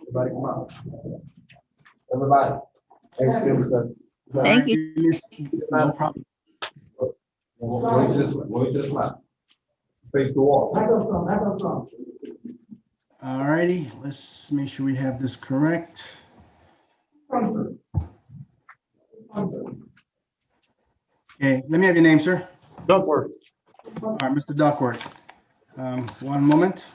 Everybody come out. Everybody. Excuse me, sir. Thank you. No problem. Wait just left. Face the wall. All righty, let's make sure we have this correct. Okay, let me have your name, sir. Duckworth. All right, Mr. Duckworth. One moment.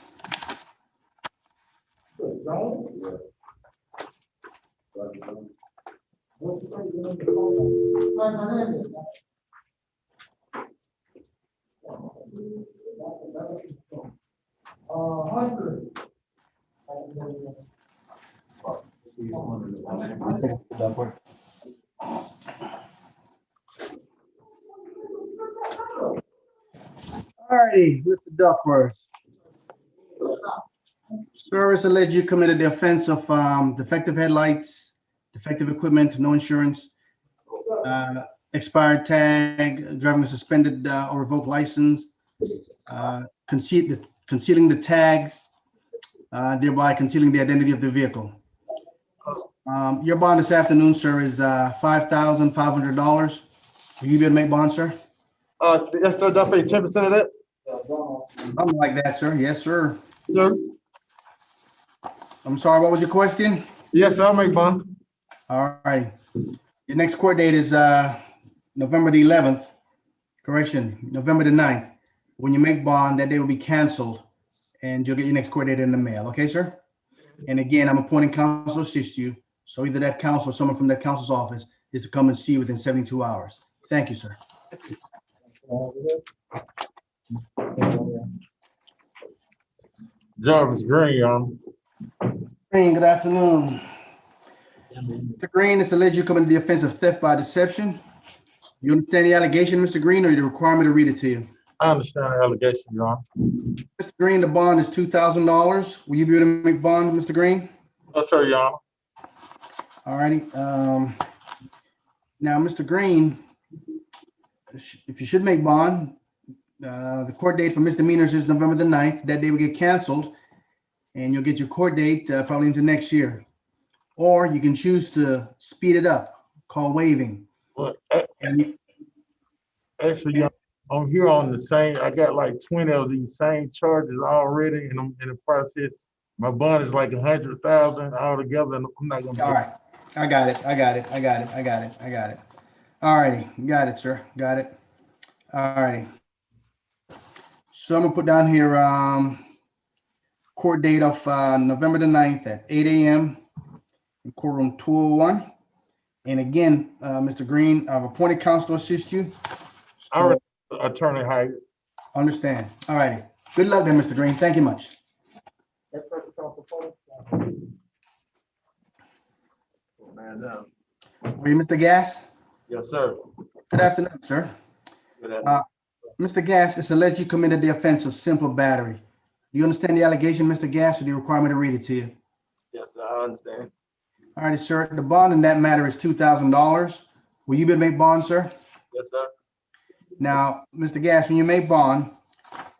All righty, Mr. Duckworth. Service alleged you committed the offense of defective headlights, defective equipment, no insurance, expired tag, driving a suspended or revoked license, concealing the tags, thereby concealing the identity of the vehicle. Your bond this afternoon, sir, is $5,500. Will you be able to make bond, sir? Yes, sir, definitely 10% of that. Something like that, sir. Yes, sir. Sir? I'm sorry, what was your question? Yes, sir, I'll make bond. All right. Your next court date is November the 11th. Correction, November the 9th. When you make bond, that day will be canceled and you'll get your next court date in the mail. Okay, sir? And again, I'm appointing counsel to assist you. So either that counsel or someone from that counsel's office is to come and see you within 72 hours. Thank you, sir. Jarvis Green, Green, good afternoon. Mr. Green, it's alleged you committed the offense of theft by deception. You understand the allegation, Mr. Green, or you require me to read it to you? I understand the allegation, Your Honor. Mr. Green, the bond is $2,000. Will you be able to make bond, Mr. Green? Yes, sir, Your Honor. All righty. Now, Mr. Green, if you should make bond, the court date for misdemeanors is November the 9th. That day will get canceled, and you'll get your court date probably into next year. Or you can choose to speed it up, call waiving. Well, And actually, Your Honor, I'm here on the same, I got like 20 of these same charges already, and I'm in the process. My bond is like 100,000 altogether, and I'm not gonna. all right. I got it. All righty. Got it, sir. Got it. All righty. So I'm gonna put down here court date of November the 9th at 8 a.m. in courtroom 201. And again, Mr. Green, I've appointed counsel to assist you. All right, attorney hired. Understand. All righty. Good luck then, Mr. Green. Thank you much. Are you Mr. Gass? Yes, sir. Good afternoon, sir. Good afternoon. Mr. Gass, it's alleged you committed the offense of simple battery. Do you understand the allegation, Mr. Gass, or do you require me to read it to you? Yes, sir, I understand. All righty, sir. The bond in that matter is $2,000. Will you be able to make bond, sir? Yes, sir. Now, Mr. Gass, when you make bond,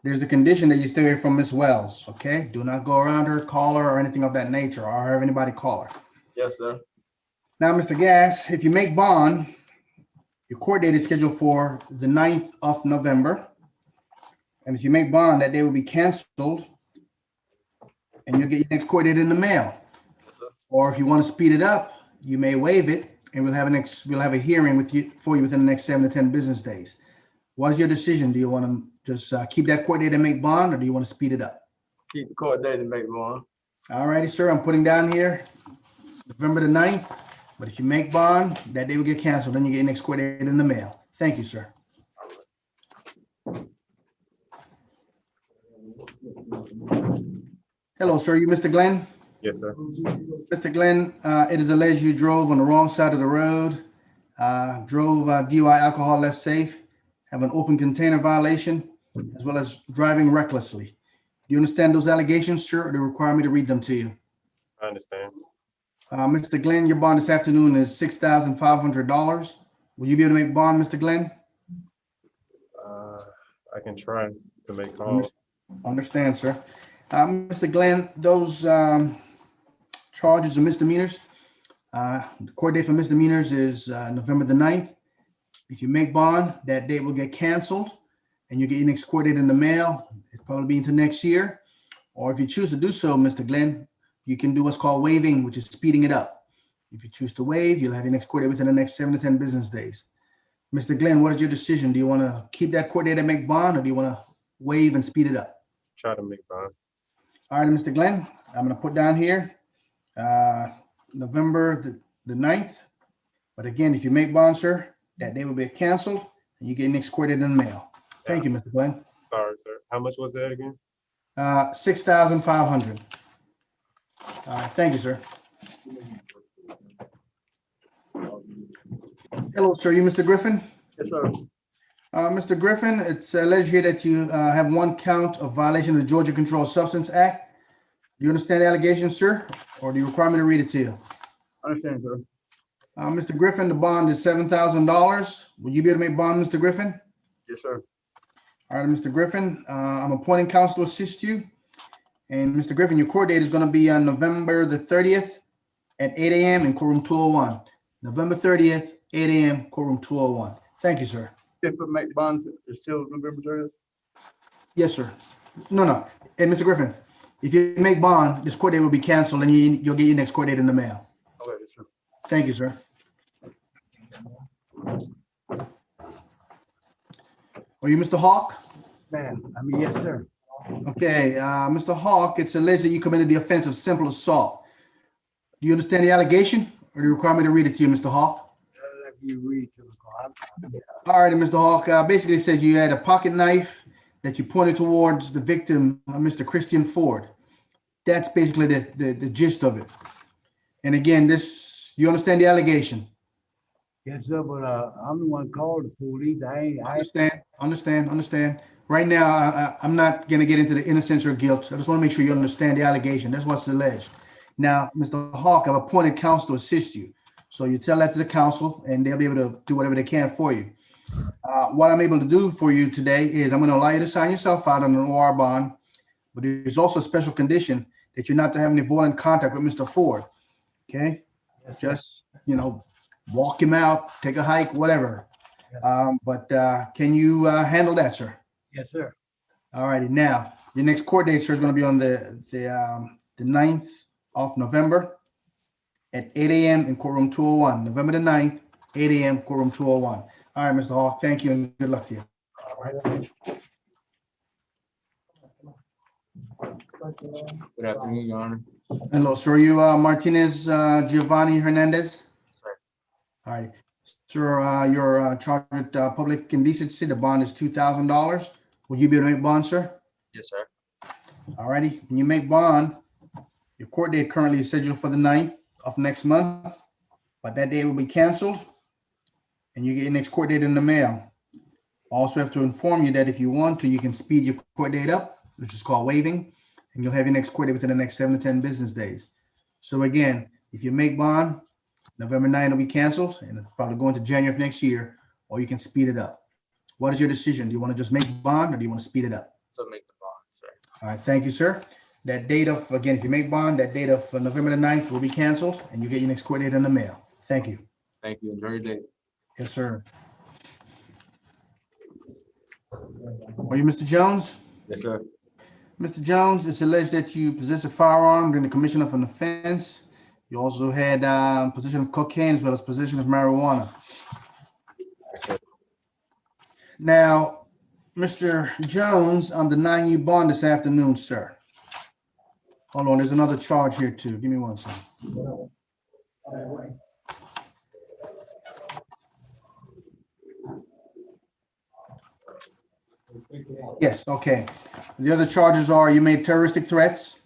there's the condition that you stay away from Miss Wells, okay? Do not go around her, call her, or anything of that nature, or have anybody call her. Yes, sir. Now, Mr. Gass, if you make bond, your court date is scheduled for the 9th of November. And if you make bond, that day will be canceled, and you'll get your next court date in the mail. Yes, sir. Or if you want to speed it up, you may waive it, and we'll have a hearing with you within the next 7 to 10 business days. What is your decision? Do you want to just keep that court date and make bond, or do you want to speed it up? Keep the court date and make bond. All righty, sir. I'm putting down here November the 9th. But if you make bond, that day will get canceled. Then you get your next court date in the mail. Thank you, sir. Hello, sir. You Mr. Glenn? Yes, sir. Mr. Glenn, it is alleged you drove on the wrong side of the road, drove DUI alcohol less safe, have an open container violation, as well as driving recklessly. Do you understand those allegations, sir, or do you require me to read them to you? I understand. Mr. Glenn, your bond this afternoon is $6,500. Will you be able to make bond, Mr. Glenn? I can try to make calls. Understand, sir. Mr. Glenn, those charges are misdemeanors. The court date for misdemeanors is November the 9th. If you make bond, that date will get canceled and you get your next court date in the mail. It'll probably be into next year. Or if you choose to do so, Mr. Glenn, you can do what's called waiving, which is speeding it up. If you choose to waive, you'll have your next court date within the next 7 to 10 business days. Mr. Glenn, what is your decision? Do you want to keep that court date and make bond, or do you want to waive and speed it up? Try to make bond. All right, Mr. Glenn, I'm going to put down here November the 9th. But again, if you make bond, sir, that day will be canceled and you get your next court date in the mail. Thank you, Mr. Glenn. Sorry, sir. How much was that again? $6,500. All right, thank you, sir. Hello, sir. You Mr. Griffin? Yes, sir. Mr. Griffin, it's alleged here that you have one count of violation of the Georgia Controlled Substance Act. Do you understand the allegation, sir? Or do you require me to read it to you? I understand, sir. Mr. Griffin, the bond is $7,000. Will you be able to make bond, Mr. Griffin? Yes, sir. All right, Mr. Griffin, I'm appointing counsel to assist you. And Mr. Griffin, your court date is going to be on November the 30th at 8 a.m. in courtroom 201. November 30th, 8 a.m., courtroom 201. Thank you, sir. If it make bond, it's still November 30th? Yes, sir. No. Hey, Mr. Griffin, if you make bond, this court date will be canceled and you'll get your next court date in the mail. Okay, yes, sir. Thank you, sir. Are you Mr. Hawk? Yes, sir. Okay, Mr. Hawk, it's alleged that you committed the offense of simple assault. Do you understand the allegation, or do you require me to read it to you, Mr. Hawk? Let you read to the All right, Mr. Hawk, basically it says you had a pocket knife that you pointed towards the victim, Mr. Christian Ford. That's basically the gist of it. And again, you understand the allegation? Yes, sir, but I'm the one called the police. I understand. Right now, I'm not going to get into the innocence or guilt. I just want to make sure you understand the allegation. That's what's alleged. Now, Mr. Hawk, I've appointed counsel to assist you. So you tell that to the council and they'll be able to do whatever they can for you. What I'm able to do for you today is I'm going to allow you to sign yourself out on an OR bond, but there's also a special condition that you're not to have any violent contact with Mr. Ford. Okay? Yes, Just, walk him out, take a hike, whatever. But can you handle that, sir? yes, sir. All righty. Now, your next court date, sir, is going to be on the 9th of November at 8 a.m. in courtroom 201. November the 9th, 8 a.m. courtroom 201. All right, Mr. Hawk, thank you and good luck to you. All right. Good afternoon, Your Honor. Hello, sir. Are you Martinez Giovanni Hernandez? Sir. All right. Sir, you're charged with public indecency. The bond is $2,000. Will you be able to make bond, sir? Yes, sir. All righty. When you make bond, your court date currently is scheduled for the 9th of next month, but that date will be canceled and you get your next court date in the mail. Also have to inform you that if you want to, you can speed your court date up, which is called waiving, and you'll have your next court date within the next 7 to 10 business days. So again, if you make bond, November 9th will be canceled and it'll probably go into January of next year, or you can speed it up. What is your decision? Do you want to just make bond or do you want to speed it up? So make the bond, sir. All right, thank you, sir. That date of, again, if you make bond, that date of November the 9th will be canceled and you get your next court date in the mail. Thank you. Thank you. Enjoy your day. Yes, sir. Are you Mr. Jones? Yes, sir. Mr. Jones, it's alleged that you possess a firearm during the commission of an offense. You also had possession of cocaine as well as possession of marijuana. Now, Mr. Jones, I'm denying you bond this afternoon, sir. Hold on, there's another charge here too. Give me one second. Yes, okay. The other charges are you made terroristic threats,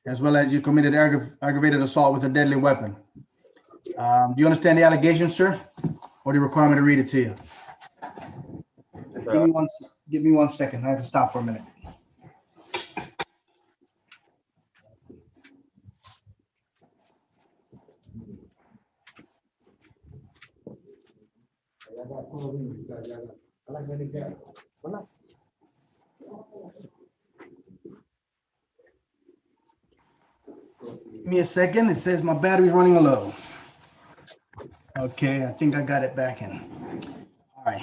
as well as you committed aggravated assault with a deadly weapon. Do you understand the allegation, sir? Or do you require me to read it to you? Give me one second. I have to stop for a minute. Give me a second. It says my battery's running low. Okay, I think I got it back in. All right.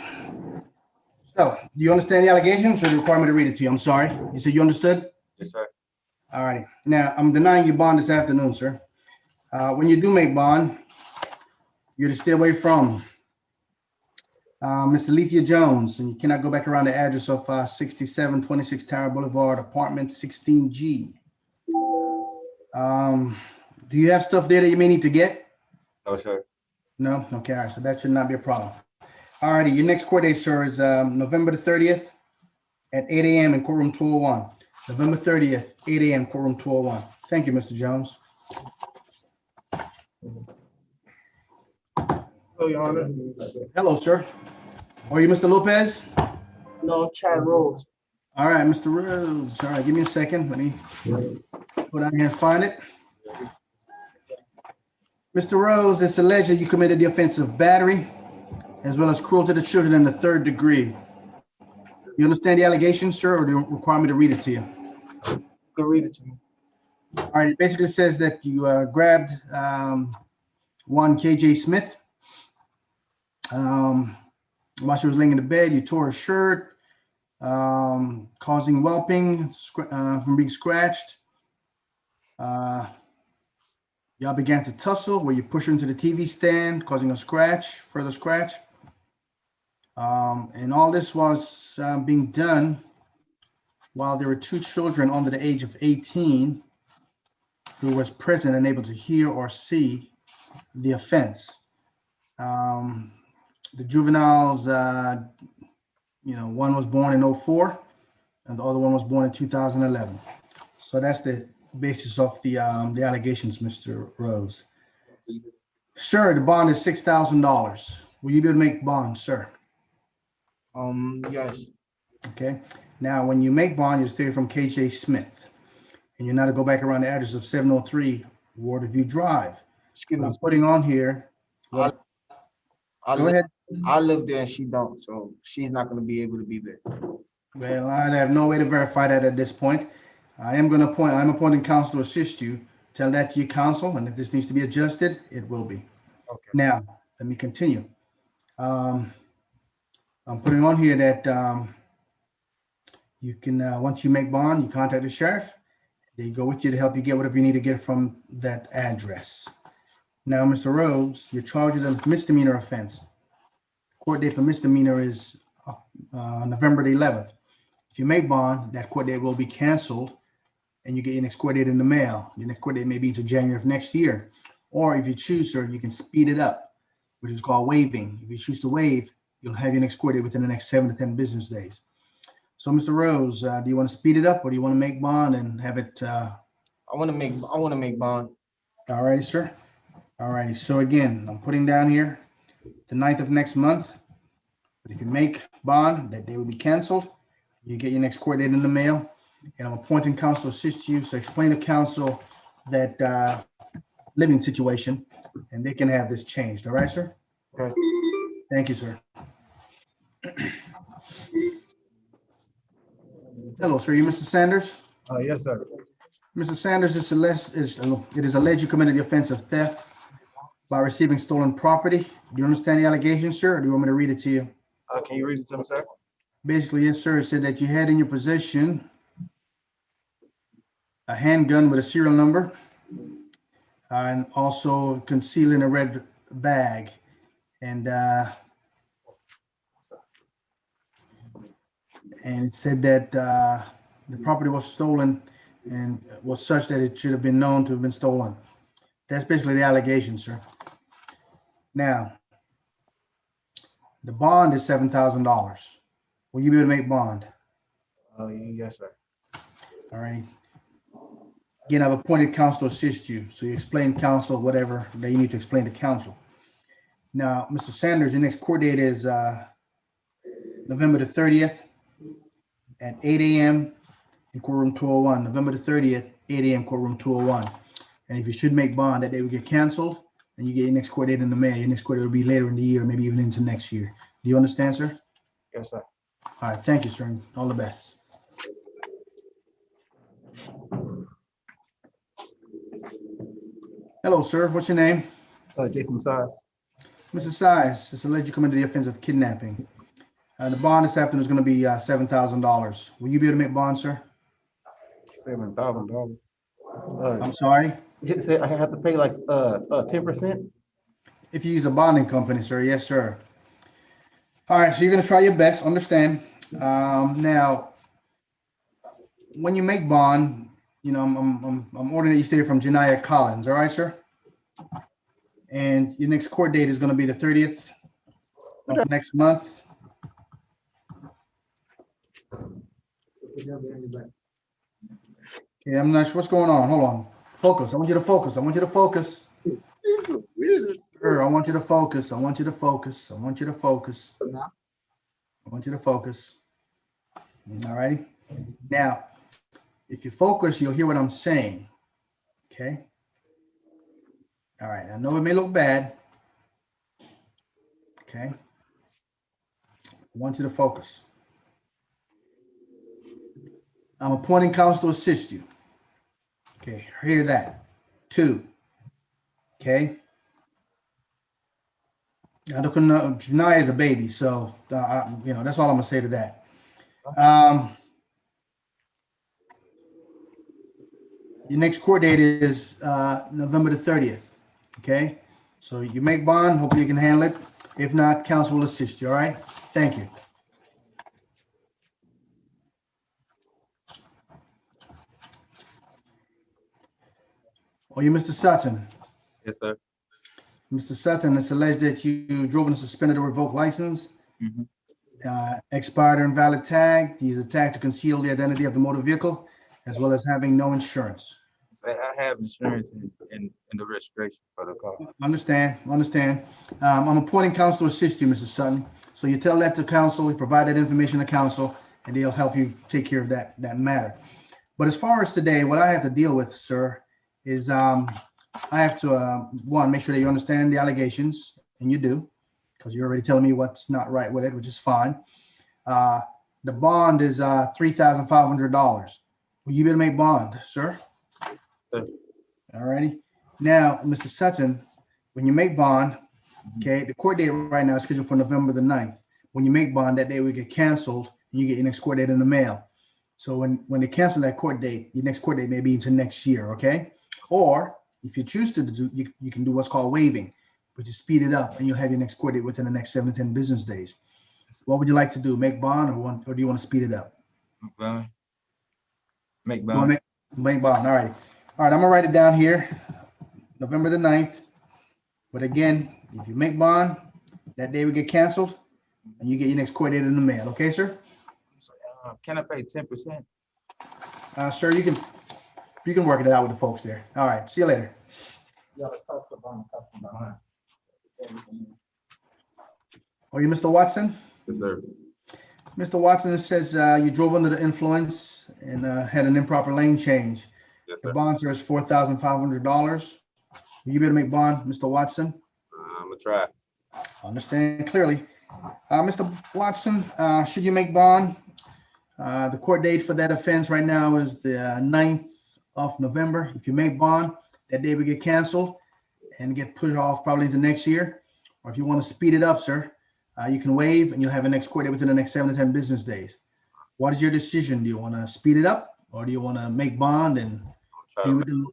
So, do you understand the allegations or do you require me to read it to you? I'm sorry. You said you understood? Yes, sir. All righty. Now, I'm denying you bond this afternoon, sir. When you do make bond, you're to stay away from Mr. Lethea Jones, and you cannot go back around the address of 6726 Tower Boulevard, apartment 16G. Do you have stuff there that you may need to get? No, sir. No? Okay, all right, so that should not be a problem. All righty, your next court date, sir, is November the 30th at 8 a.m. in courtroom 201. November 30th, 8 a.m. courtroom 201. Thank you, Mr. Jones. So, Your Honor. Hello, sir. Are you Mr. Lopez? No, Chad Rhodes. All right, Mr. Rhodes. All right, give me a second. Let me go down here and find it. Mr. Rhodes, it's alleged that you committed the offense of battery as well as cruelty to children in the 3rd degree. You understand the allegations, sir, or do you require me to read it to you? You can read it to me. All right, it basically says that you grabbed one KJ Smith while she was laying in the bed. You tore her shirt, causing whelping from being scratched. Y'all began to tussle where you push her into the TV stand, causing a scratch, further scratch. And all this was being done while there were 2 children under the age of 18 who was present and able to hear or see the offense. The juveniles, one was born in 2004 and the other one was born in 2011. So that's the basis of the allegations, Mr. Rose. Sir, the bond is $6,000. Will you be able to make bond, sir? Yes. Okay. Now, when you make bond, you stay from KJ Smith, and you're not to go back around the address of 703 Waterview Drive. Excuse me. I'm putting on here. I Go ahead. I live there and she don't, so she's not going to be able to be there. Well, I have no way to verify that at this point. I'm appointing counsel to assist you. Tell that to your counsel, and if this needs to be adjusted, it will be. Okay. Now, let me continue. I'm putting on here that you can, once you make bond, you contact the sheriff. They go with you to help you get whatever you need to get from that address. Now, Mr. Rhodes, you're charged with a misdemeanor offense. Court date for misdemeanor is November the 11th. If you make bond, that court date will be canceled and you get your next court date in the mail. Your next court date may be to January of next year. Or if you choose, sir, you can speed it up, which is called waiving. If you choose to waive, you'll have your next court date within the next 7 to 10 business days. So, Mr. Rose, do you want to speed it up or do you want to make bond and have it? I want to make bond. All righty, sir. All righty. So again, I'm putting down here the 9th of next month. But if you make bond, that day will be canceled. You get your next court date in the mail. And I'm appointing counsel to assist you. So explain to counsel that living situation and they can have this changed. All right, sir? Okay. Thank you, sir. Hello, sir. You Mr. Sanders? Yes, sir. Mr. Sanders, it is alleged you committed the offense of theft by receiving stolen property. Do you understand the allegation, sir, or do you want me to read it to you? Can you read it to me, sir? Basically, yes, sir. It said that you had in your possession a handgun with a serial number and also concealed in a red bag. And it said that the property was stolen and was such that it should have been known to have been stolen. That's basically the allegation, sir. Now, the bond is $7,000. Will you be able to make bond? Yes, sir. All right. Again, I've appointed counsel to assist you. So you explain counsel, whatever that you need to explain to counsel. Now, Mr. Sanders, your next court date is November the 30th at 8 a.m. in courtroom 201. November the 30th, 8 a.m. courtroom 201. And if you should make bond, that day will get canceled and you get your next court date in the May. Your next court date will be later in the year, maybe even into next year. Do you understand, sir? Yes, sir. All right. Thank you, sir. All the best. Hello, sir. What's your name? Jason Size. Mr. Size, it's alleged you committed the offense of kidnapping. The bond this afternoon is going to be $7,000. Will you be able to make bond, sir? $7,000. I'm sorry. You said I have to pay like 10%? If you use a bonding company, sir, yes, sir. All right, so you're going to try your best. Understand. Now, when you make bond, you know, I'm ordering that you stay from Janiyah Collins. All right, sir. And your next court date is going to be the 30th of next month. Okay, I'm not sure what's going on. Hold on. Focus. I want you to focus. I want you to focus. Sir, I want you to focus. I want you to focus. I want you to focus. I want you to focus. All righty. Now, if you focus, you'll hear what I'm saying. Okay. All right. I know it may look bad. Okay. I want you to focus. I'm appointing counsel to assist you. Okay. Hear that. 2. Okay. Janiyah is a baby, so you know that's all I'm gonna say to that. Your next court date is November the 30th. Okay, so you make bond. Hopefully you can handle it. If not, counsel will assist you. All right. Thank you. Oh, you, Mr. Sutton. Yes, sir. Mr. Sutton, it's alleged that you drove in a suspended or revoked license, expired or invalid tag, to use a tag to conceal the identity of the motor vehicle, as well as having no insurance. I have insurance in the registration for the car. Understand. I'm appointing counsel to assist you, Mr. Sutton. So you tell that to counsel, you provide that information to counsel, and they'll help you take care of that matter. But as far as today, what I have to deal with, sir, is I have to, one, make sure that you understand the allegations, and you do, because you're already telling me what's not right with it, which is fine. The bond is $3,500. Will you be able to make bond, sir? Sure. All righty. Now, Mr. Sutton, when you make bond, okay, the court date right now is scheduled for November the 9th. When you make bond, that day will get canceled, and you get your next court date in the mail. So when they cancel that court date, your next court date may be into next year, okay? Or if you choose to do, you can do what's called waiving, which is speed it up, and you'll have your next court date within the next 7 to 10 business days. What would you like to do? Make bond, or do you want to speed it up? Make bond. Make bond. All right. All right. I'm gonna write it down here, November the 9th. But again, if you make bond, that day will get canceled, and you get your next court date in the mail. Okay, sir? Can I pay 10%? Sir, you can work it out with the folks there. All right. See you later. Are you Mr. Watson? Yes, sir. Mr. Watson, it says you drove under the influence and had an improper lane change. Yes, The sir. bond, sir, is $4,500. Will you be able to make bond, Mr. Watson? I'm gonna try. I understand clearly. Mr. Watson, should you make bond? The court date for that offense right now is the 9th of November. If you make bond, that day will get canceled and get pushed off probably into next year. Or if you want to speed it up, sir, you can waive and you'll have a next court date within the next 7 to 10 business days. What is your decision? Do you want to speed it up or do you want to make bond and be with the,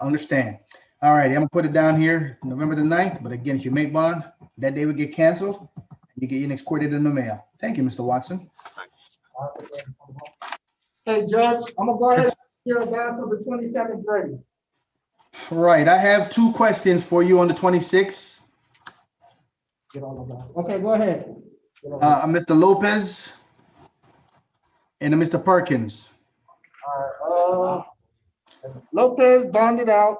understand? All right, I'm gonna put it down here, November the 9th. But again, if you make bond, that day will get canceled. You get your next court date in the mail. Thank you, Mr. Watson. Hey, Judge, I'm gonna go ahead and you're down for the 22nd grade. Right, I have 2 questions for you on the 26th. Okay, go ahead. Mr. Lopez and Mr. Perkins. Lopez bonded out,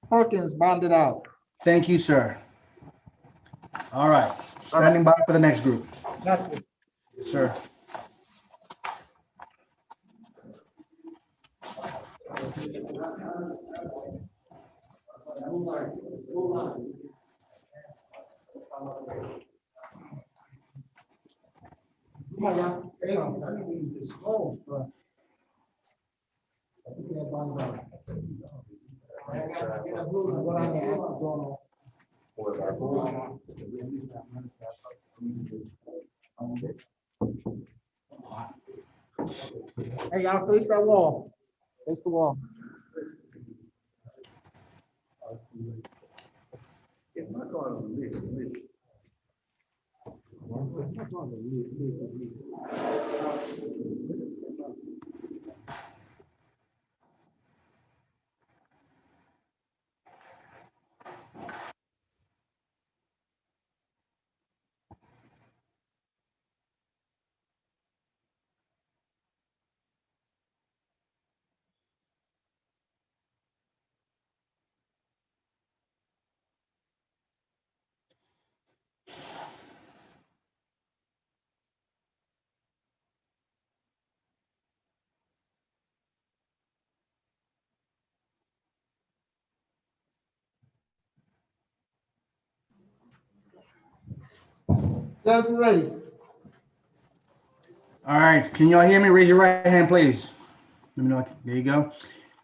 Perkins bonded out. Thank you, sir. All right, standing by for the next group. That's it. Yes, sir. Come on, y'all. Hey, I need to scroll, but I think they have bonded out. What I can actually go on. Hey, y'all face that wall. Face the wall. Guys, we ready? All right, can y'all hear me? Raise your right hand, please. Let me know. There you go.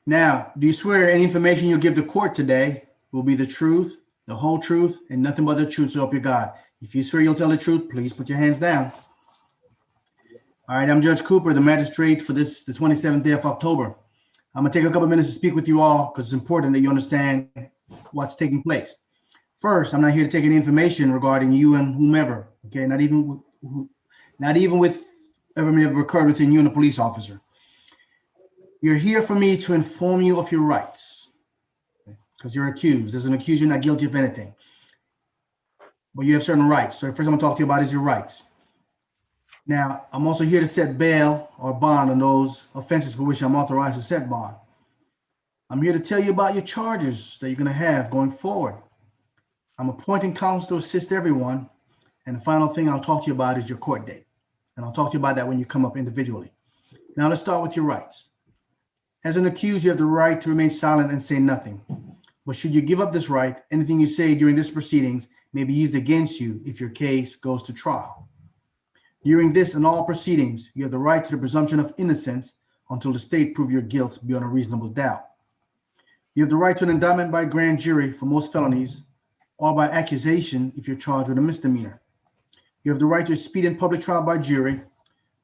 Now, do you swear any information you'll give the court today will be the truth, the whole truth, and nothing but the truth, so help you God? If you swear you'll tell the truth, please put your hands down. All right, I'm Judge Cooper, the magistrate for the 27th day of October. I'm gonna take a couple minutes to speak with you all because it's important that you understand what's taking place. First, I'm not here to take any information regarding you and whomever, okay? Not even with whatever may have occurred within you and a police officer. You're here for me to inform you of your rights because you're accused. As an accused, you're not guilty of anything, but you have certain rights. So the first I'm gonna talk to you about is your rights. Now, I'm also here to set bail or bond on those offenses for which I'm authorized to set bond. I'm here to tell you about your charges that you're gonna have going forward. I'm appointing counsel to assist everyone. And the final thing I'll talk to you about is your court date. And I'll talk to you about that when you come up individually. Now let's start with your rights. As an accused, you have the right to remain silent and say nothing. But should you give up this right, anything you say during this proceedings may be used against you if your case goes to trial. During this and all proceedings, you have the right to the presumption of innocence until the state prove your guilt beyond a reasonable doubt. You have the right to an indictment by grand jury for most felonies or by accusation if you're charged with a misdemeanor. You have the right to a speedy and public trial by jury,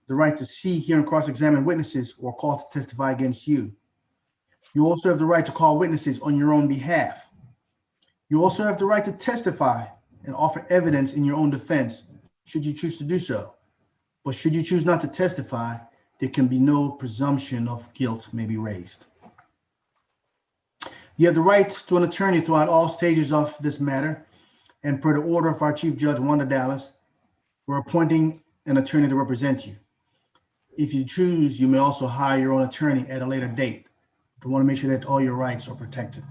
the right to see, hear, and cross-examine witnesses or called to testify against you. You also have the right to call witnesses on your own behalf. You also have the right to testify and offer evidence in your own defense, should you choose to do so. But should you choose not to testify, there can be no presumption of guilt may be raised. You have the right to an attorney throughout all stages of this matter, and per the order of our Chief Judge Wanda Dallas, we're appointing an attorney to represent you. If you choose, you may also hire your own attorney at a later date. We want to make sure that all your rights are protected.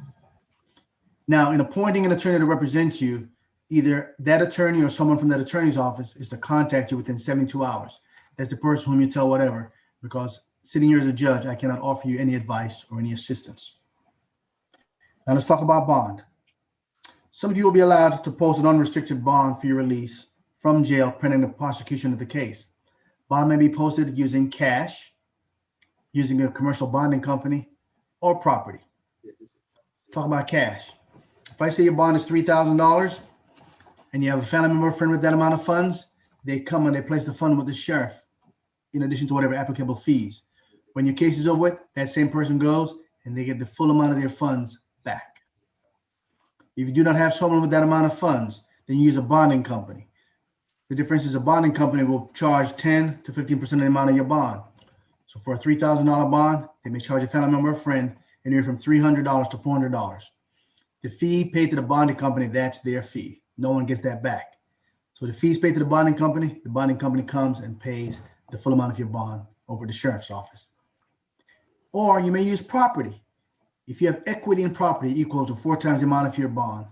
Now, in appointing an attorney to represent you, either that attorney or someone from that attorney's office is to contact you within 72 hours. That's the person whom you tell whatever, because sitting here as a judge, I cannot offer you any advice or any assistance. Now let's talk about bond. Some of you will be allowed to post an unrestricted bond for your release from jail pending the prosecution of the case. Bond may be posted using cash, using a commercial bonding company, or property. Talk about cash. If I say your bond is $3,000 and you have a family member or friend with that amount of funds, they come and they place the fund with the sheriff in addition to whatever applicable fees. When your case is over with, that same person goes and they get the full amount of their funds back. If you do not have someone with that amount of funds, then you use a bonding company. The difference is a bonding company will charge 10 to 15% of the amount of your bond. So for a $3,000 bond, they may charge a family member or friend anywhere from $300 to $400. The fee paid to the bonding company, that's their fee. No one gets that back. So the fees paid to the bonding company comes and pays the full amount of your bond over to the sheriff's office. Or you may use property. If you have equity in property equal to 4 times the amount of your bond,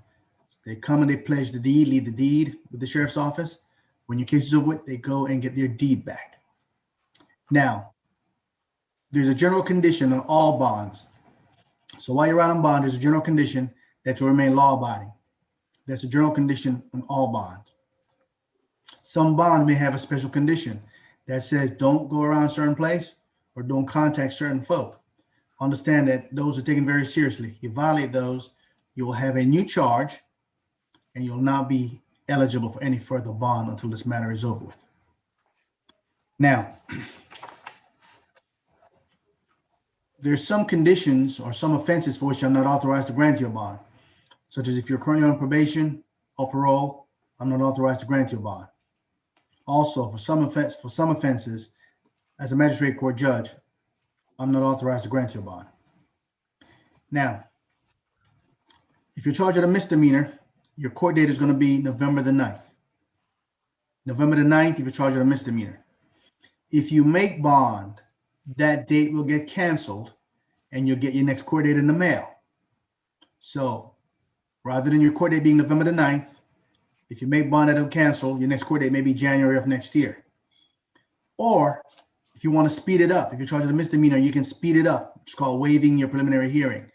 they come and they pledge the deed, leave the deed with the sheriff's office. When your case is over with, they go and get their deed back. Now, there's a general condition on all bonds. So while you're out on bond, there's a general condition that you remain law-abiding. That's a general condition on all bonds. Some bonds may have a special condition that says don't go around a certain place or don't contact certain folk. understand that those are taken very seriously. You violate those, you will have a new charge, and you'll not be eligible for any further bond until this matter is over with. Now, there's some conditions or some offenses for which I'm not authorized to grant you a bond, such as if you're currently on probation or parole, I'm not authorized to grant you a bond. Also, for some offenses, as a magistrate court judge, I'm not authorized to grant you a bond. Now, if you're charged with a misdemeanor, your court date is going to be November the 9th. November the 9th, if you're charged with a misdemeanor. If you make bond, that date will get canceled and you'll get your next court date in the mail. So rather than your court date being November the 9th, if you make bond that'll cancel, your next court date may be January of next year. Or if you want to speed it up, if you're charged with a misdemeanor, you can speed it up. It's called waiving your preliminary hearing.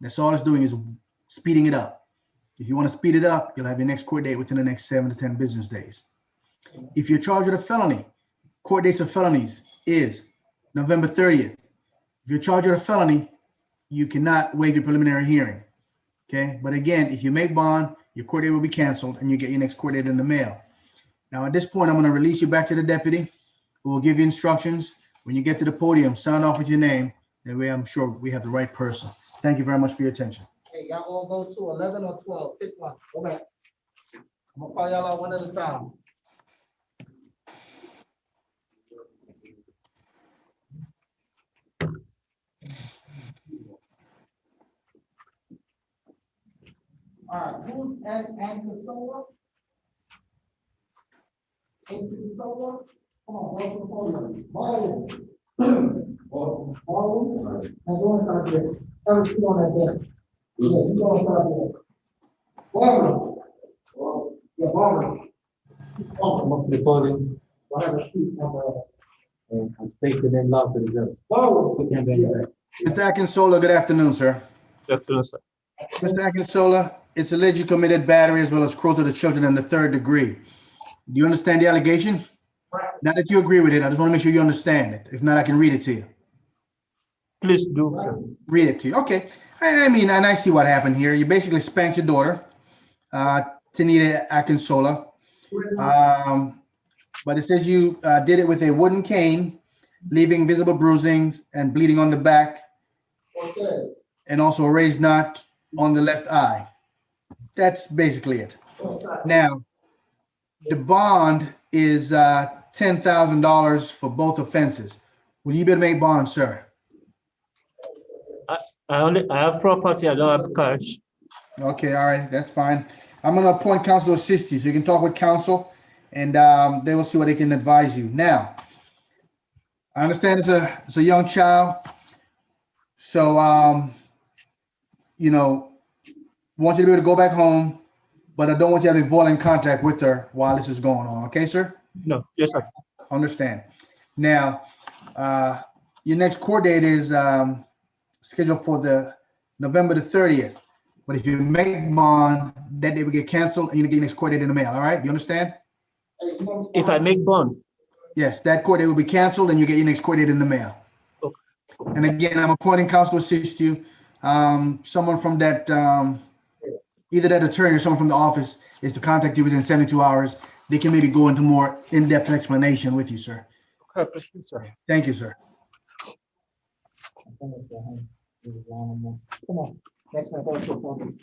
That's all it's doing is speeding it up. If you want to speed it up, you'll have your next court date within the next 7 to 10 business days. If you're charged with a felony, court dates of felonies is November 30th. If you're charged with a felony, you cannot waive your preliminary hearing. Okay, but again, if you make bond, your court date will be canceled and you get your next court date in the mail. Now, at this point, I'm going to release you back to the deputy who will give you instructions. When you get to the podium, sound off with your name. That way, I'm sure we have the right person. Thank you very much for your attention. Hey, y'all all go to 11 or 12, pick one, go back. I'm gonna call y'all out one at a time. All right, who's Anconsola? Anconsola? Come on, go to the podium. Baldwin. Baldwin? And go inside there. Have a seat on that desk. Yeah, you go inside there. Barbara. Yeah, Barbara. Come up to the podium We'll have a seat on and state the name loud for the judge. Barbara. Put your hand on your back. Mr. Akinsola, good afternoon, sir. Good afternoon, sir. Mr. Akinsola, it's alleged you committed battery as well as cruelty to children in the 3rd degree. Do you understand the allegation? Not that you agree with it, I just want to make sure you understand it. If not, I can read it to you. Please do, sir. Read it to you. Okay. I mean, and I see what happened here. You basically spanked your daughter, Tanita Akinsola. But it says you did it with a wooden cane, leaving visible bruisings and bleeding on the back, Okay. and also a raised knot on the left eye. That's basically it. Now, the bond is $10,000 for both offenses. Will you be able to make bond, sir? I have property, I don't have cash. Okay, all right, that's fine. I'm going to appoint counsel to assist you, so you can talk with counsel, and they will see what they can advise you. Now, I understand it's a young child, so you know, want you to be able to go back home, but I don't want you to have any violent contact with her while this is going on. Okay, sir? No, yes, sir. Understand. Now, your next court date is scheduled for the November the 30th. But if you make bond, that day will get canceled and you get your next court date in the mail. All right? You understand? If I make bond, Yes, that court date will be canceled and you get your next court date in the mail. Okay. And again, I'm appointing counsel to assist you. Someone from that, either that attorney or someone from the office is to contact you within 72 hours. They can maybe go into more in-depth explanation with you, sir. okay, appreciate it, sir. Thank you, sir. Come on. Next one, go to the podium.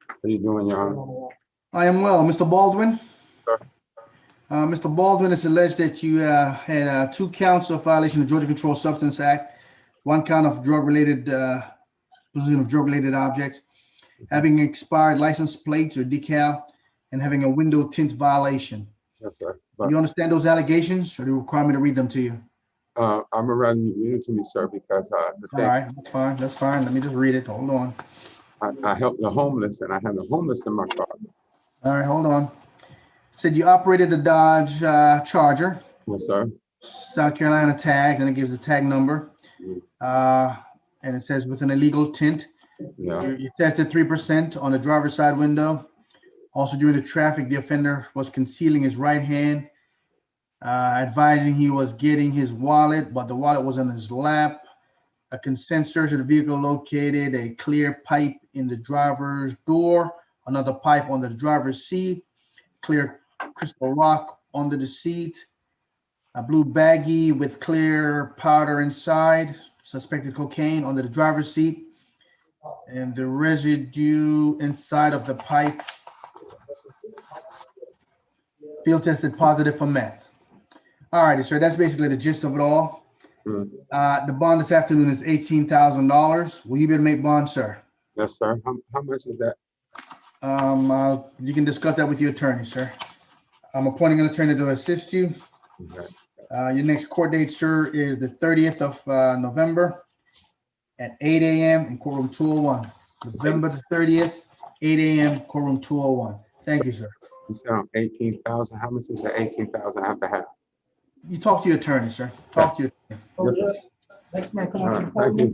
How you doing, Your Honor? I am well. Mr. Baldwin? Sir. Mr. Baldwin, it's alleged that you had 2 counts of violation of Georgia Controlled Substance Act, 1 count of drug-related, possession of drug-related objects, having expired license plates or decal, and having a window tint violation. Yes, sir. Do But you understand those allegations, or do you require me to read them to you? I'm around you read it to me, sir, because the All thing, right, that's fine, that's fine. Let me just read it. Hold on. I help the homeless and I have the homeless in my car. All right, hold on. Said you operated the Dodge Charger, Yes, sir. South Carolina tags, and it gives the tag number. And it says with an illegal tint. Yeah. You tested 3% on the driver's side window. Also during the traffic, the offender was concealing his right hand, advising he was getting his wallet, but the wallet was on his lap. a consent search of the vehicle located a clear pipe in the driver's door, another pipe under the driver's seat, clear crystal rock under the seat, a blue baggie with clear powder inside, suspected cocaine under the driver's seat, and the residue inside of the pipe field tested positive for meth. All righty, sir, that's basically the gist of it all. The bond this afternoon is $18,000. Will you be able to make bond, sir? Yes, sir. How much is that? You can discuss that with your attorney, sir. I'm appointing an attorney to assist you. Okay. Your next court date, sir, is the 30th of November at 8 a.m. in courtroom 201. November the 30th, 8 a.m. courtroom 201. Thank you, sir. You said 18,000. How much is the 18,000 I have to have? You talk to your attorney, sir. Talk to your attorney. Yes, sir. Next man, come All on. right, thank you.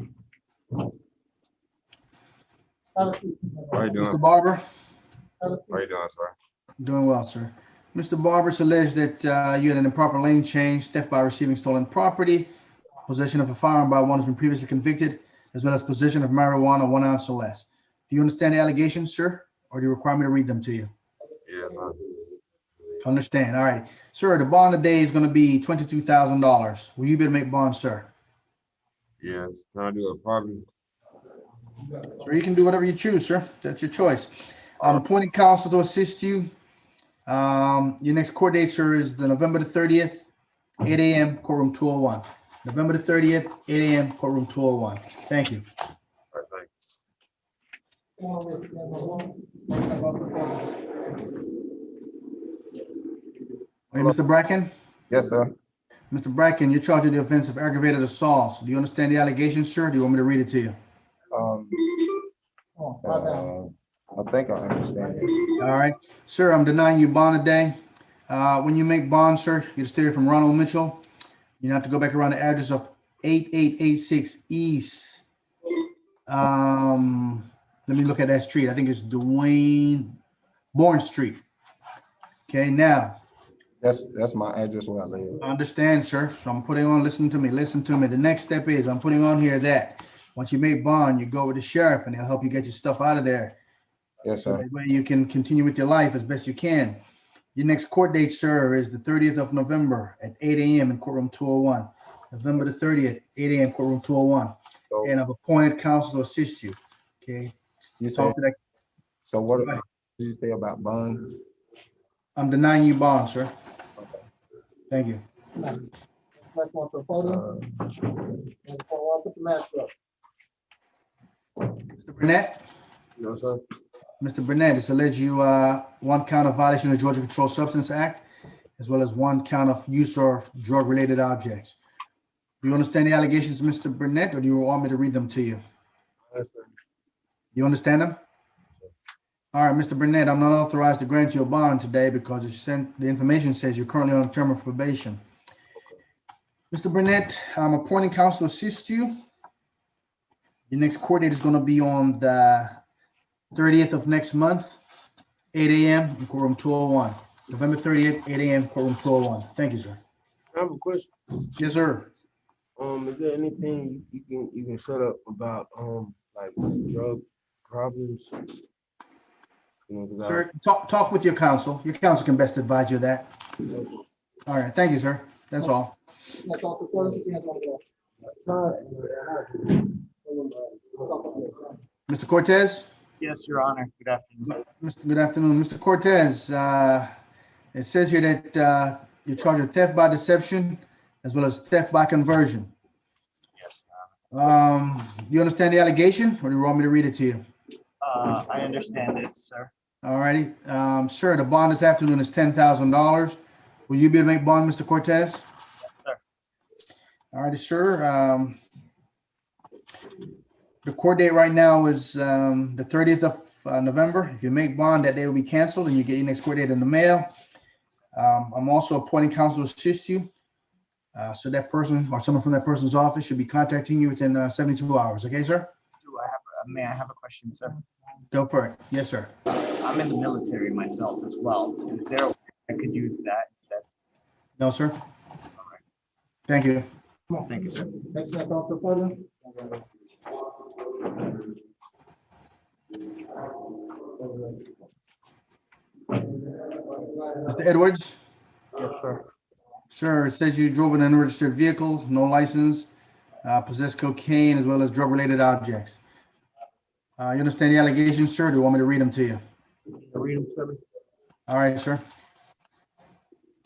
How you doing? Mr. Barber, How you doing, sir? doing well, sir. Mr. Barber's alleged that you had an improper lane change, theft by receiving stolen property, possession of a firearm by one who's been previously convicted, as well as possession of marijuana 1 ounce or less. Do you understand the allegations, sir, or do you require me to read them to you? Yes, sir. Understand. All right. Sir, the bond today is going to be $22,000. Will you be able to make bond, sir? Yes, can I do it probably? Sir, you can do whatever you choose, sir. That's your choice. I'm appointing counsel to assist you. Your next court date, sir, is the November the 30th, 8 a.m., courtroom 201. November the 30th, 8 a.m., courtroom 201. Thank you. All right, Hey, Mr. Bracken? Yes, sir. Mr. Bracken, you're charged with the offense of aggravated assault. Do you understand the allegations, sir? Or do you want me to read it to you? I think I understand it. All right. Sir, I'm denying you bond today. When you make bond, sir, you stay from Ronald Mitchell. You have to go back around the address of 8886 East. Let me look at that street. I think it's Dwayne Bourne Street. Okay, now. That's my address where I live. I understand, sir. So I'm putting on, listen to me. The next step is I'm putting on here that once you make bond, you go with the sheriff and they'll help you get your stuff out of there. Yes, So sir. that way you can continue with your life as best you can. Your next court date, sir, is the 30th of November at 8 a.m. in courtroom 201. November the 30th, 8 a.m. courtroom 201. So And I've appointed counsel to assist you. Okay. you say, Talk to that. so what Go ahead. did you say about bond? I'm denying you bond, sir. Thank you. Next one to the podium. Next one, put the mask up. Mr. Burnett? No, sir. Mr. Burnett, it's alleged you one count of violation of the Georgia Controlled Substance Act, as well as one count of use of drug-related objects. Do you understand the allegations, Mr. Burnett, or do you want me to read them to you? Yes, sir. You understand them? All right, Mr. Burnett, I'm not authorized to grant you a bond today because the information says you're currently on a term of probation. Mr. Burnett, I'm appointing counsel to assist you. Your next court date is going to be on the 30th of next month, 8 a.m. in courtroom 201. November 30th, 8 a.m. courtroom 201. Thank you, sir. I have a question. Yes, sir. Is there anything you can set up about like drug problems? You know, 'cause Sir, talk with your counsel. Your counsel can best advise you of that. All right, thank you, sir. That's all. Next one to the podium, put your hands on the wall. Mr. Cortez? Yes, Your Honor. Good afternoon. Good afternoon. Mr. Cortez, it says here that you're charged with theft by deception as well as theft by conversion. Yes, Your Honor. You understand the allegation, or do you want me to read it to you? I understand it, sir. All righty. Sir, the bond this afternoon is $10,000. Will you be able to make bond, Mr. Cortez? Yes, sir. All righty, sir. The court date right now is the 30th of November. If you make bond, that day will be canceled and you get your next court date in the mail. I'm also appointing counsel to assist you. So that person or someone from that person's office should be contacting you within 72 hours. Okay, sir? May I have a question, sir? Go for it. Yes, sir. I'm in the military myself as well. Is there a way I could use that instead? No, sir. Thank you. Thank you, sir. Next one, to the podium. Mr. Edwards? Yes, sir. Sir, it says you drove an unregistered vehicle, no license, possessed cocaine as well as drug-related objects. You understand the allegations, sir? Do you want me to read them to you? Read them to me. All right, sir.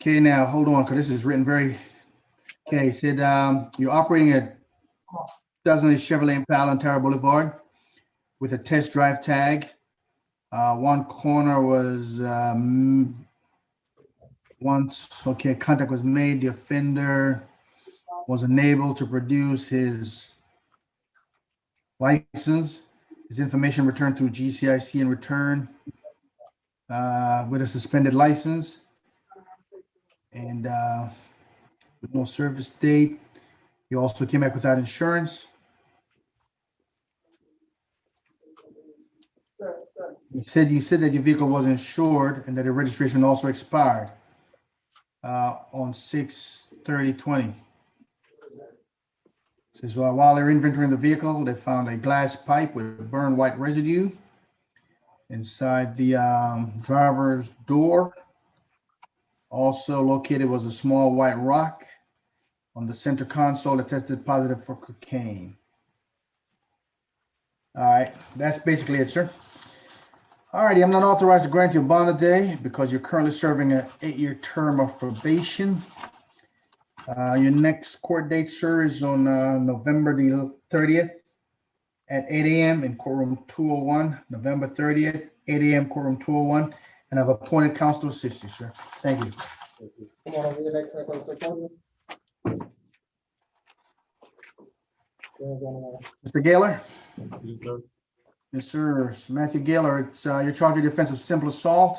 Okay, now, hold on, because this is written very, okay, it said, you're operating a 2008 Chevrolet Impala on Tower Boulevard with a test drive tag. One corner was, once, okay, contact was made, the offender was unable to produce his license, his information returned through GCIC in return with a suspended license and with no service date. He also came back without insurance. You said that your vehicle was insured and that the registration also expired on 6/30/20. Says while they're inventorying the vehicle, they found a glass pipe with burned white residue inside the driver's door. Also located was a small white rock on the center console that tested positive for cocaine. All right, that's basically it, sir. All righty, I'm not authorized to grant you a bond today because you're currently serving an 8-year term of probation. Your next court date, sir, is on November the 30th at 8 a.m. in courtroom 201, November 30th, 8 a.m. courtroom 201, and I've appointed counsel to assist you, sir. Thank you. Come on, over the next one, Mr. Clayton. Mr. Gaylor? Yes, sir. Yes, sir. Matthew Gaylor, it's you're charged with offense of simple assault.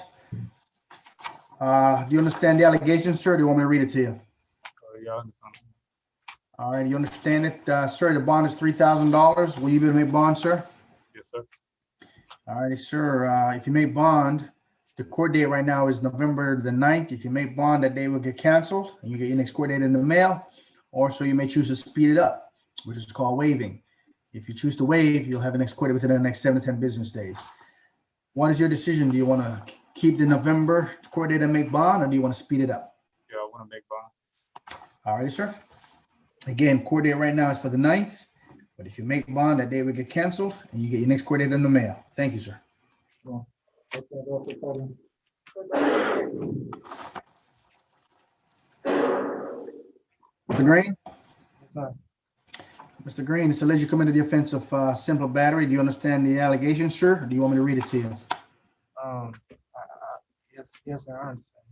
Do you understand the allegations, sir? Or do you want me to read it to you? Yeah, I understand. All right, you understand it, sir? The bond is $3,000. Will you be able to make bond, sir? Yes, sir. All righty, sir. If you make bond, the court date right now is November the 9th. If you make bond, that day will get canceled and you get your next court date in the mail. Or so you may choose to speed it up, which is called waiving. If you choose to waive, you'll have the next court date within the next 7 to 10 business days. What is your decision? Do you want to keep the November court date and make bond, or do you want to speed it up? Yeah, I want to make bond. All righty, sir. Again, court date right now is for the 9th, but if you make bond, that day will get canceled and you get your next court date in the mail. Thank you, sir. Mr. Green? Mr. Green, it's alleged you committed the offense of simple battery. Do you understand the allegation, sir? Or do you want me to read it to you? Yes, sir, I understand.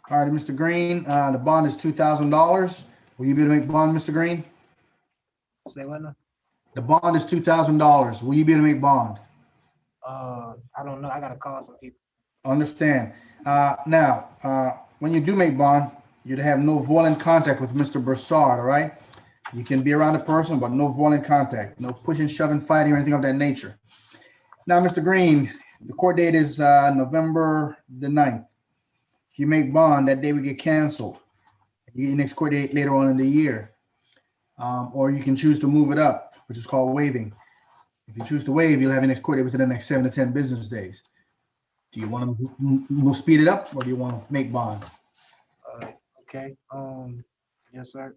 All right, Mr. Green, the bond is $2,000. Will you be able to make bond, Mr. Green? Say what now? The bond is $2,000. Will you be able to make bond? I don't know. I gotta call some people. Understand. Now, when you do make bond, you'd have no violent contact with Mr. Broussard, all right? You can be around the person, but no violent contact, no pushing, shoving, fighting, or anything of that nature. Now, Mr. Green, the court date is November the 9th. If you make bond, that day will get canceled. You get your next court date later on in the year. Or you can choose to move it up, which is called waiving. If you choose to waive, you'll have your next court date within the next 7 to 10 business days. Do you want to speed it up, or do you want to make bond? Okay. Yes, sir.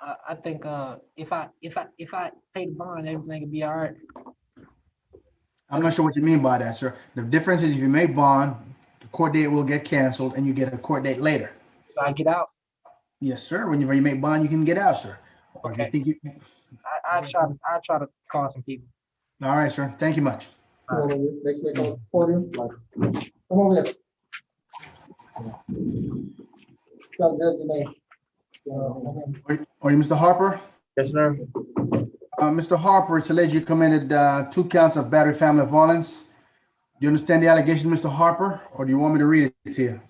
I think if I pay the bond, everything will be all right. I'm not sure what you mean by that, sir. The difference is if you make bond, the court date will get canceled and you get a court date later. So I get out. Yes, sir. Whenever you make bond, you can get out, sir. Or if you Okay. think you, I try to call some people. all right, sir. Thank you much. Come on, over here. Next week on the podium. Come over here. So there's the name. Are you Mr. Harper? Yes, sir. Mr. Harper, it's alleged you committed 2 counts of battery family violence. Do you understand the allegation, Mr. Harper, or do you want me to read it to you?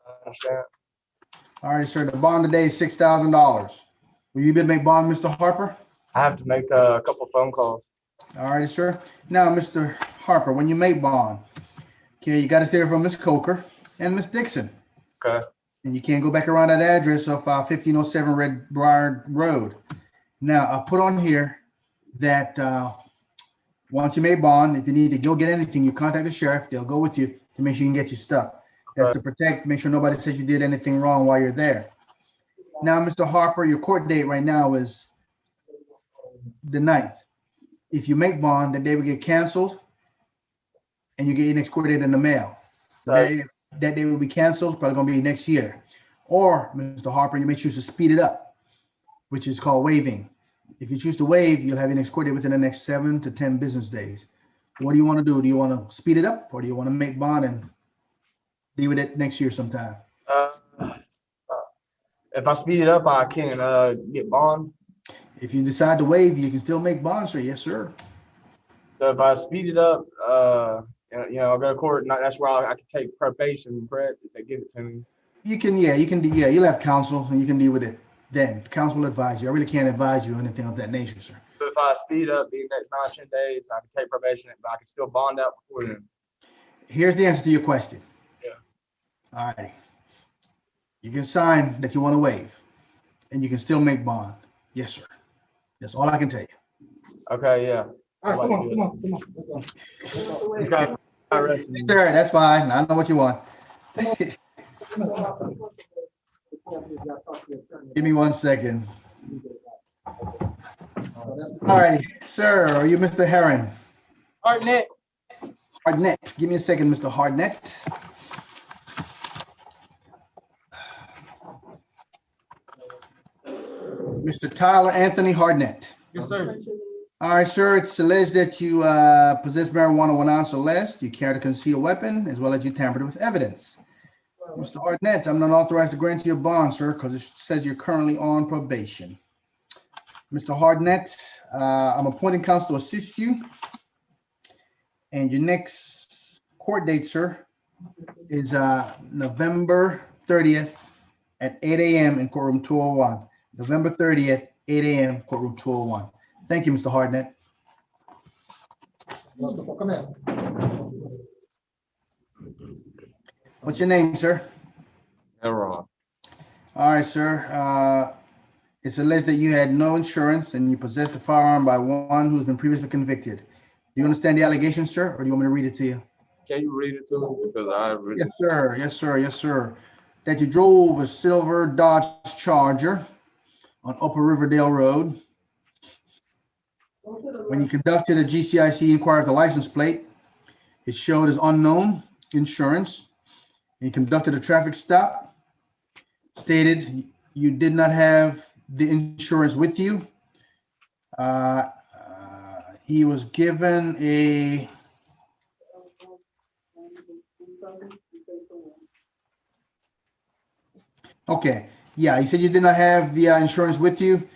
I understand. All right, sir. The bond today is $6,000. Will you be able to make bond, Mr. Harper? I have to make a couple phone calls. All right, sir. Now, Mr. Harper, when you make bond, okay, you got to stay from Miss Coker and Miss Dixon. Okay. And you can't go back around that address of 1507 Red Briar Road. Now, I'll put on here that once you make bond, if you need to go get anything, you contact the sheriff. They'll go with you to make sure you can get your stuff. That's to protect, make sure nobody says you did anything wrong while you're there. Now, Mr. Harper, your court date right now is the 9th. If you make bond, that day will get canceled and you get your next court date in the mail. That day will be canceled, probably gonna be next year. Or, Mr. Harper, you may choose to speed it up, which is called waiving. If you choose to waive, you'll have your next court date within the next 7 to 10 business days. What do you want to do? Do you want to speed it up or do you want to make bond and deal with it next year sometime? If I speed it up, I can get bond. If you decide to waive, you can still make bond, sir. Yes, sir. So if I speed it up, I'll go to court. And that's where I can take probation, correct? If they give it to me. You can, you'll have counsel and you can deal with it then. Counsel will advise you. I really can't advise you or anything of that nature, sir. So if I speed up the next 9-10 days, I can take probation, but I can still bond out before then. Here's the answer to your question. Yeah. All right. You can sign that you want to waive and you can still make bond. Yes, sir. That's all I can tell you. Okay, yeah. All right, come on. This guy arrested me. Yes, sir, that's fine. I know what you want. Give me 1 second. All right, sir, are you Mr. Herron? Hartnett. Hardnett. Give me a second, Mr. Hardnett. Mr. Tyler Anthony Hardnett. Yes, sir. All right, sir, it's alleged that you possess marijuana 1 ounce or less, you carry a concealed weapon, as well as you tampered with evidence. Mr. Hardnett, I'm not authorized to grant you a bond, sir, because it says you're currently on probation. Mr. Hardnett, I'm appointing counsel to assist you. And your next court date, sir, is November 30th at 8 a.m. in courtroom 201. November 30th, 8 a.m., courtroom 201. Thank you, Mr. Hardnett. Come here. What's your name, sir? Aaron. All right, sir. It's alleged that you had no insurance and you possessed a firearm by one who's been previously convicted. Do you understand the allegation, sir, or do you want me to read it to you? Can you read it to me? Because I really. Yes, sir. Yes, sir. Yes, sir. That you drove a silver Dodge Charger on Upper Riverdale Road. When you conducted a GCIC inquiry of the license plate, it showed as unknown insurance. You conducted a traffic stop, stated you did not have the insurance with you. He was given a okay. Yeah, he said you did not have the insurance with you.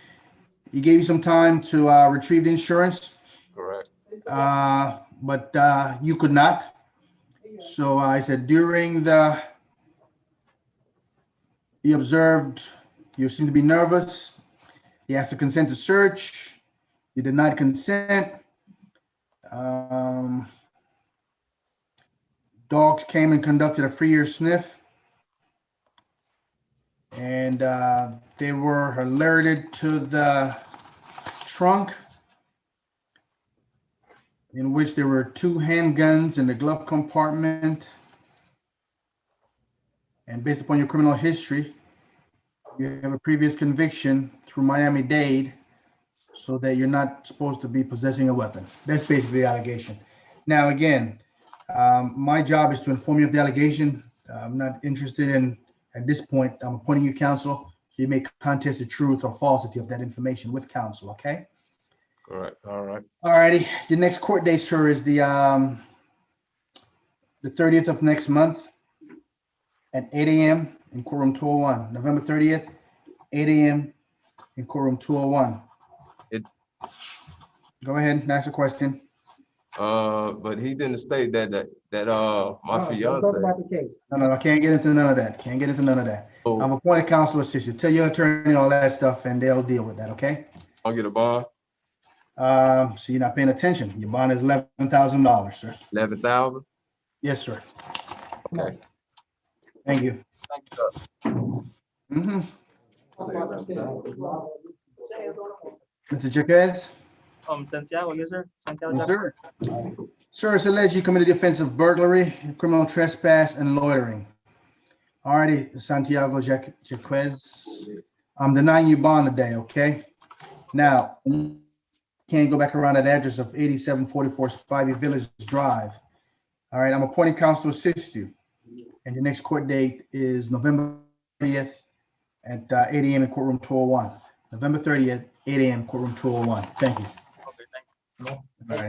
He gave you some time to retrieve the insurance. Correct. But you could not. So I said during he observed you seemed to be nervous. He asked to consent to search. You did not consent. Dogs came and conducted a free-ear sniff. And they were alerted to the trunk, in which there were 2 handguns in the glove compartment. And based upon your criminal history, you have a previous conviction through Miami-Dade, so that you're not supposed to be possessing a weapon. That's basically the allegation. Now, again, my job is to inform you of the allegation. I'm not interested in, at this point, I'm appointing you counsel, so you may contest the truth or falsity of that information with counsel, okay? Correct. All right. All righty. Your next court date, sir, is the 30th of next month at 8 a.m. in courtroom 201. November 30th, 8 a.m. in courtroom 201. Go ahead and ask a question. But he didn't state that my Talk fiance. about the case. No, I can't get into none of that. Can't get into none of that. Oh. I'm appointed counsel assist you. Tell your attorney all that stuff and they'll deal with that, okay? I'll get a bond. So you're not paying attention. Your bond is $11,000, sir. 11,000. Yes, sir. Okay. Thank you. Mhm. Mr. Jaquez? Santiago, yes, sir. Santiago. Yes, sir. Sir, it's alleged you committed the offense of burglary, criminal trespass, and loitering. Alrighty, Santiago Jaquez, I'm denying you bond today, okay? Now, you can't go back around that address of 8744 Spivey Village Drive. All right, I'm appointing counsel to assist you. And your next court date is November 30th at 8 a.m. in courtroom 201. November 30th, 8 a.m. courtroom 201. Thank you. Okay, thank you. All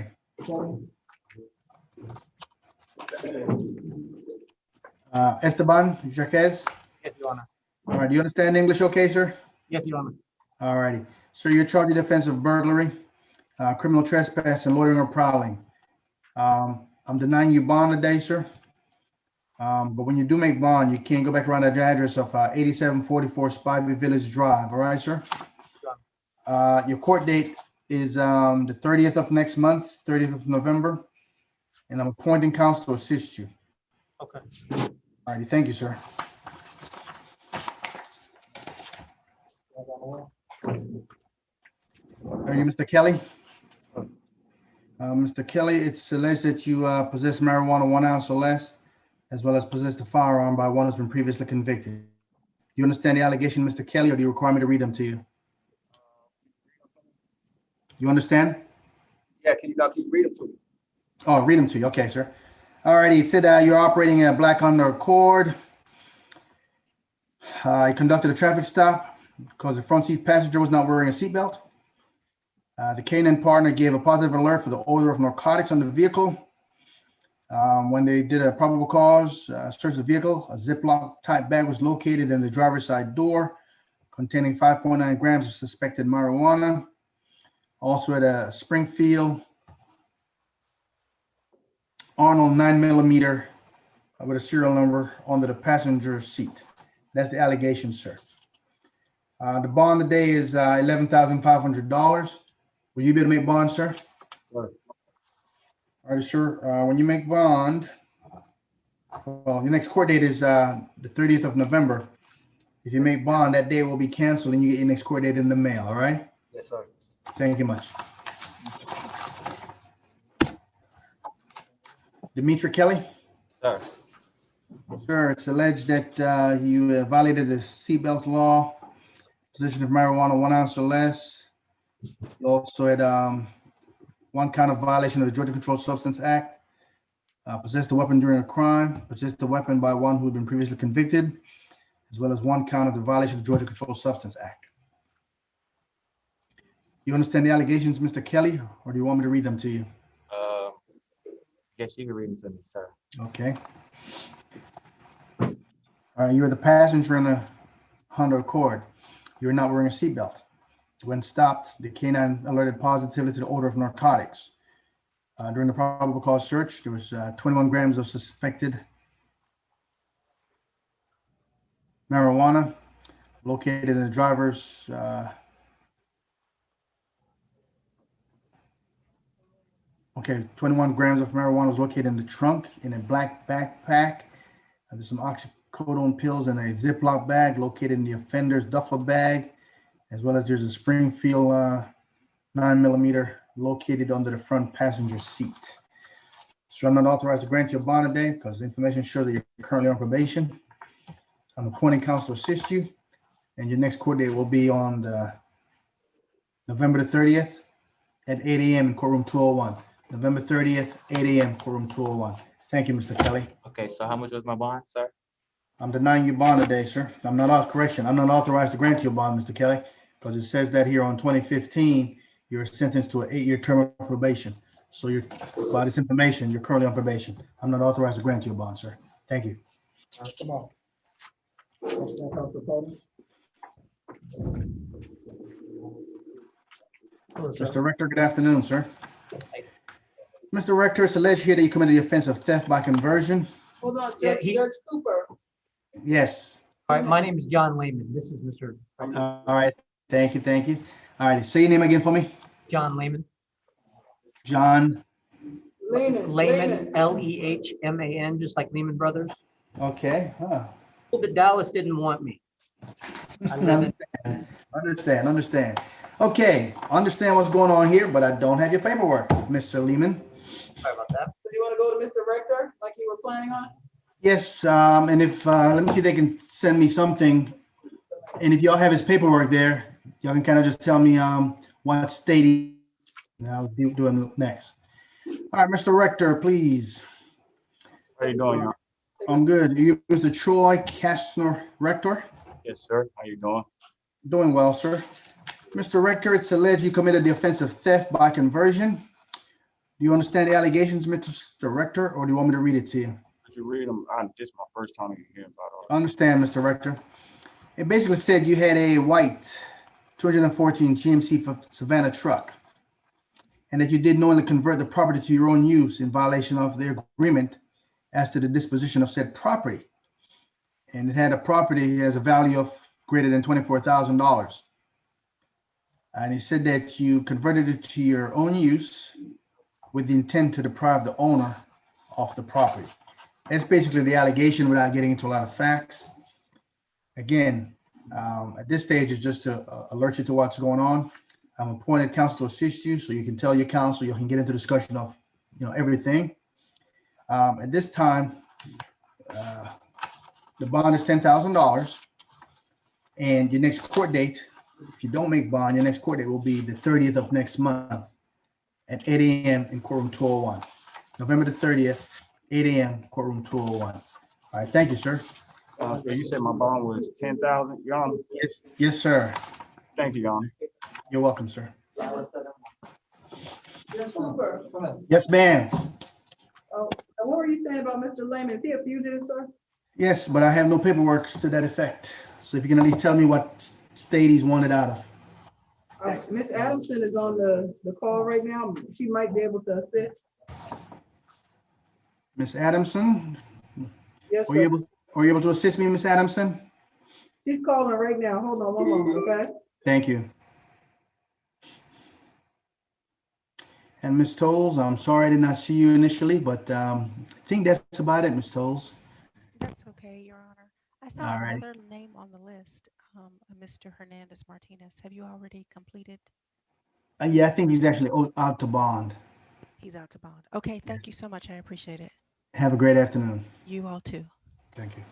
right. Esteban Jaquez. Yes, Your Honor. All right, do you understand English okay, sir? Yes, Your Honor. All righty. Sir, you're charged with offense of burglary, criminal trespass, and loitering or prowling. I'm denying you bond today, sir. But when you do make bond, you can't go back around that address of 8744 Spivey Village Drive. All right, sir? Your court date is the 30th of next month, 30th of November, and I'm appointing counsel to assist you. Okay. All righty, thank you, sir. Are you Mr. Kelly? Mr. Kelly, it's alleged that you possess marijuana 1 ounce or less, as well as possess a firearm by one who's been previously convicted. Do you understand the allegation, Mr. Kelly, or do you require me to read them to you? You understand? Yeah, can you read them to me? Oh, read them to you. Okay, sir. All righty. It said you're operating a black under Accord. You conducted a traffic stop because the front seat passenger was not wearing a seatbelt. The K9 partner gave a positive alert for the odor of narcotics on the vehicle. When they did a probable cause search of the vehicle, a Ziploc type bag was located in the driver's side door containing 5.9 grams of suspected marijuana. Also at a Springfield Arnold 9mm with a serial number under the passenger seat. That's the allegation, sir. The bond today is $11,500. Will you be able to make bond, sir? Right. All right, sir. When you make bond, well, your next court date is the 30th of November. If you make bond, that day will be canceled and you get your next court date in the mail, all right? Yes, sir. Thank you much. Demetri Kelly? Sir. Sir, it's alleged that you violated the seatbelt law, possession of marijuana 1 ounce or less. You also had one count of violation of the Georgia Controlled Substance Act, possessed a weapon during a crime, possessed a weapon by one who had been previously convicted, as well as one count of the violation of the Georgia Controlled Substance Act. You understand the allegations, Mr. Kelly, or do you want me to read them to you? Yes, you can read them to me, sir. Okay. All right, you were the passenger in the Honda Accord. You were not wearing a seatbelt. When stopped, the K9 alerted positively to the odor of narcotics. During the probable cause search, there was 21 grams of suspected marijuana located in the driver's 21 grams of marijuana was located in the trunk in a black backpack. There's some oxycodone pills in a Ziploc bag located in the offender's duffel bag, as well as there's a Springfield 9mm located under the front passenger seat. So I'm not authorized to grant you a bond today because the information shows that you're currently on probation. I'm appointing counsel to assist you, and your next court date will be on the November the 30th at 8 a.m. in courtroom 201. November 30th, 8 a.m. courtroom 201. Thank you, Mr. Kelly. Okay, so how much was my bond, sir? I'm denying you bond today, sir. I'm not authorized to grant you a bond, Mr. Kelly, because it says that here on 2015, you're sentenced to an 8-year term of probation. So by this information, you're currently on probation. I'm not authorized to grant you a bond, sir. Thank you. Come on. Mr. Rector, good afternoon, sir. Mr. Rector, it's alleged here that you committed the offense of theft by conversion. Hold on, Yeah, Judge Cooper. Yes. All right, my name is John Lehman. This is Mr. All right. Thank you. All right. Say your name again for me. John Lehman. John. Lehman. Lehman, Lehman, just like Lehman Brothers. Okay. that Dallas didn't want me. I live in, Understand. Okay, understand what's going on here, but I don't have your paperwork, Mr. Lehman. sorry about that. So you want to go to Mr. Rector like you were planning on? Yes, and if, let me see if they can send me something. And if y'all have his paperwork there, y'all can kind of just tell me what state he, and I'll do him next. All right, Mr. Rector, please. How you doing, Your? I'm good. You, Mr. Troy Kastner, Rector? Yes, sir. How you doing? Doing well, sir. Mr. Rector, it's alleged you committed the offense of theft by conversion. Do you understand the allegations, Mr. Rector, or do you want me to read it to you? Could you read them? This is my first time hearing about all I understand, Mr. Rector. It basically said you had a white 214 GMC Savannah truck, and that you did knowingly convert the property to your own use in violation of the agreement as to the disposition of said property. And it had a property that has a value of greater than $24,000. And he said that you converted it to your own use with the intent to deprive the owner of the property. That's basically the allegation without getting into a lot of facts. Again, at this stage, it's just to alert you to what's going on. I'm appointed counsel to assist you, so you can tell your counsel, you can get into discussion of, everything. At this time, the bond is $10,000, and your next court date, if you don't make bond, your next court date will be the 30th of next month at 8 a.m. in courtroom 201. November the 30th, 8 a.m. courtroom 201. All right, thank you, sir. You said my bond was 10,000, Your Honor? Yes, sir. Thank you, Your Honor. You're welcome, sir. Yes, Cooper. Yes, ma'am. Oh, and what were you saying about Mr. Lehman? Is he a fugitive, sir? Yes, but I have no paperwork to that effect. So if you can at least tell me what state he's wanted out of. Miss Adamson is on the call right now. She might be able to assist. Miss Adamson, Yes, are you sir. able to assist me, Miss Adamson? She's calling right now. Hold on one moment, okay? Thank you. And Ms. Tolles, I'm sorry I did not see you initially, but I think that's about it, Ms. Tolles. That's okay, Your Honor. I saw All right. another name on the list, Mr. Hernandez Martinez. Have you already completed? Yeah, I think he's actually out to bond. He's out to bond. Okay, thank you Yes. so much. I appreciate it. Have a great afternoon. You all too. Thank you.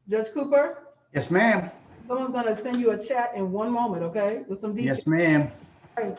Judge Cooper, Yes, ma'am. someone's gonna send you a chat in one moment, okay? With some details. Yes, ma'am. Right.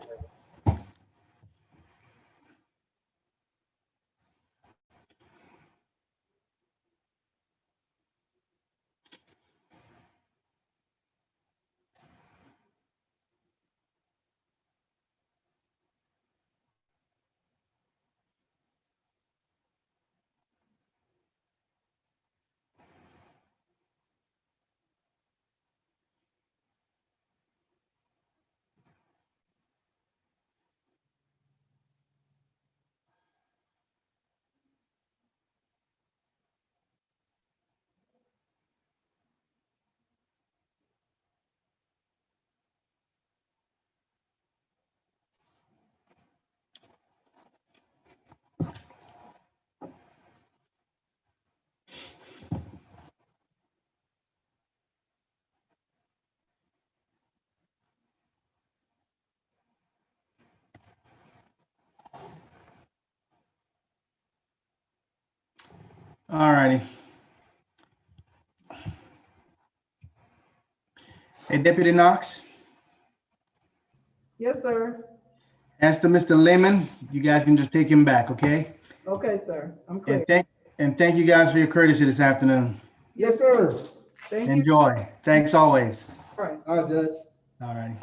All righty. Hey, Deputy Knox, Yes, sir. as to Mr. Lehman, you guys can just take him back, okay? Okay, sir. I'm clear. And thank you guys for your courtesy this afternoon. Yes, sir. Thank you. Enjoy. Thanks always. All right. All right, Judge. All righty.